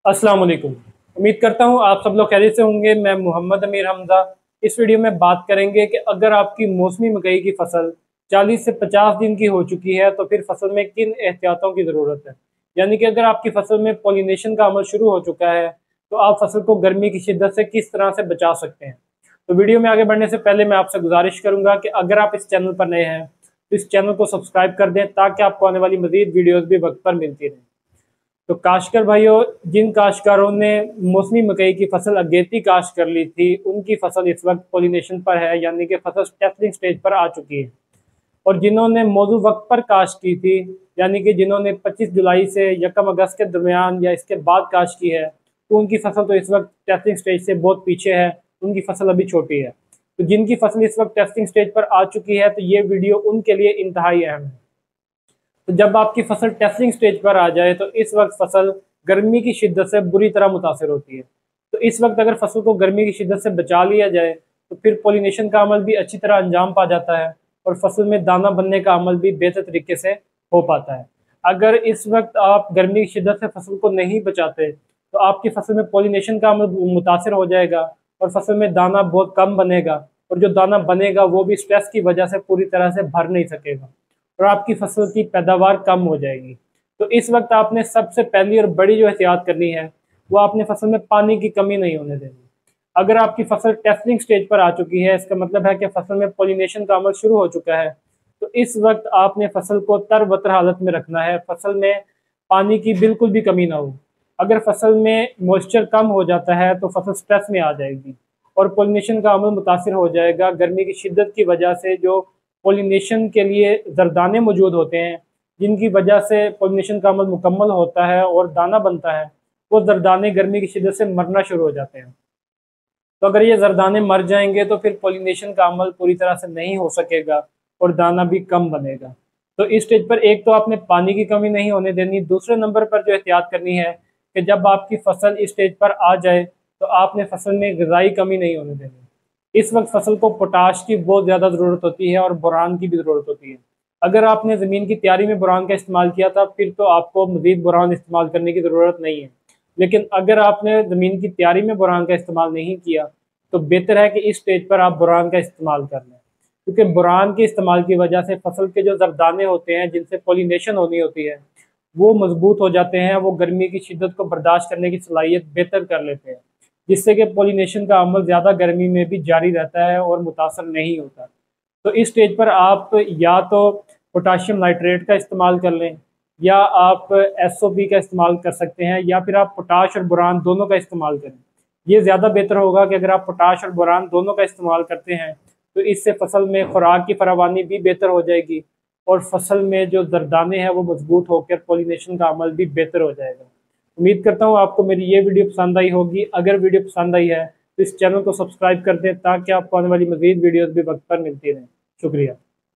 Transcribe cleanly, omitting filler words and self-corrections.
अस्सलाम वालेकुम। उम्मीद करता हूँ आप सब लोग खैरियत से होंगे। मैं मोहम्मद अमीर हमजा। इस वीडियो में बात करेंगे कि अगर आपकी मौसमी मकई की फसल 40 से 50 दिन की हो चुकी है तो फिर फसल में किन एहतियातों की ज़रूरत है। यानी कि अगर आपकी फसल में पॉलिनेशन का अमल शुरू हो चुका है तो आप फसल को गर्मी की शिद्दत से किस तरह से बचा सकते हैं। तो वीडियो में आगे बढ़ने से पहले मैं आपसे गुजारिश करूंगा कि अगर आप इस चैनल पर नए हैं तो इस चैनल को सब्सक्राइब कर दें ताकि आपको आने वाली मजीद वीडियोज़ भी वक्त पर मिलती रहें। तो काश्तकार भाइयों, जिन काश्तकारों ने मौसमी मकई की फसल अगेती काश्त कर ली थी उनकी फसल इस वक्त पॉलिनेशन पर है, यानी कि फसल टेस्टिंग स्टेज पर आ चुकी है। और जिन्होंने मौजूद वक्त पर काश्त की थी, यानी कि जिन्होंने 25 जुलाई से 1 अगस्त के दरमियान या इसके बाद काश्त की है, तो उनकी फसल तो इस वक्त टेस्टिंग स्टेज से बहुत पीछे है, उनकी फसल अभी छोटी है। तो जिनकी फसल इस वक्त टेस्टिंग स्टेज पर आ चुकी है तो ये वीडियो उनके लिए इंतहाई अहम है। तो जब आपकी फसल टेस्टिंग स्टेज पर आ जाए तो इस वक्त फसल गर्मी की शिद्दत से बुरी तरह मुतासर होती है। तो इस वक्त अगर फसल को गर्मी की शिद्दत से बचा लिया जाए तो फिर पॉलिनेशन का अमल भी अच्छी तरह अंजाम पा जाता है और फसल में दाना बनने का अमल भी बेहतर तरीके से हो पाता है। अगर इस वक्त आप गर्मी की शिद्दत से फसल को नहीं बचाते तो आपकी फसल में पॉलिनेशन का अमल मुतासर हो जाएगा और फसल में दाना बहुत कम बनेगा, और जो दाना बनेगा वो भी स्ट्रेस की वजह से पूरी तरह से भर नहीं सकेगा और आपकी फसल की पैदावार कम हो जाएगी। तो इस वक्त आपने सबसे पहली और बड़ी जो एहतियात करनी है वो आपने फसल में पानी की कमी नहीं होने देनी। अगर आपकी फसल टेस्टिंग स्टेज पर आ चुकी है, इसका मतलब है कि फसल में पॉलिनेशन का अमल शुरू हो चुका है, तो इस वक्त आपने फसल को तरबतर हालत में रखना है, फसल में पानी की बिल्कुल भी कमी ना हो। अगर फसल में मॉइस्चर कम हो जाता है तो फसल स्ट्रेस में आ जाएगी और पॉलिनेशन का अमल मुतासिर हो जाएगा। गर्मी की शिद्दत की वजह से जो पॉलिनेशन के लिए जरदाने मौजूद होते हैं, जिनकी वजह से पॉलिनेशन का अमल मुकम्मल होता है और दाना बनता है, वो जरदाने गर्मी की शिद्दत से मरना शुरू हो जाते हैं। तो अगर ये जरदाने मर जाएंगे तो फिर पॉलिनेशन का अमल पूरी तरह से नहीं हो सकेगा और दाना भी कम बनेगा। तो इस स्टेज पर एक तो आपने पानी की कमी नहीं होने देनी। दूसरे नंबर पर जो एहतियात करनी है कि जब आपकी फसल इस स्टेज पर आ जाए तो आपने फसल में ग़िज़ाई कमी नहीं होने देनी। इस वक्त फसल को पोटाश की बहुत ज़्यादा ज़रूरत होती है और बोरान की भी ज़रूरत होती है। अगर आपने ज़मीन की तैयारी में बोरान का इस्तेमाल किया था फिर तो आपको मज़ीद बोरान इस्तेमाल करने की ज़रूरत नहीं है, लेकिन अगर आपने ज़मीन की तैयारी में बोरान का इस्तेमाल नहीं किया तो बेहतर है कि इस स्टेज पर आप बोरान का इस्तेमाल कर लें, क्योंकि बोरान के इस्तेमाल की वजह से फसल के जो जरदाने होते हैं जिनसे पॉलिनेशन होनी होती है वो मजबूत हो जाते हैं, वो गर्मी की शिद्दत को बर्दाश्त करने की सलाहियत बेहतर कर लेते हैं, जिससे कि पॉलिनेशन का अमल ज़्यादा गर्मी में भी जारी रहता है और मुतासर नहीं होता। तो इस स्टेज पर आप या तो पोटाशियम नाइट्रेट का इस्तेमाल कर लें या आप एसओपी का इस्तेमाल कर सकते हैं, या फिर आप पोटाश और बोरान दोनों का इस्तेमाल करें। ये ज़्यादा बेहतर होगा कि अगर आप पोटाश और बोरान दोनों का इस्तेमाल करते हैं तो इससे फसल में खुराक की फरावानी भी बेहतर हो जाएगी और फसल में जो जरदाने हैं वो मजबूत होकर पॉलिनेशन का अमल भी बेहतर हो जाएगा। उम्मीद करता हूँ आपको मेरी ये वीडियो पसंद आई होगी। अगर वीडियो पसंद आई है तो इस चैनल को सब्सक्राइब कर दें ताकि आपको आने वाली मज़ीद वीडियोज़ भी वक्त पर मिलती रहें। शुक्रिया।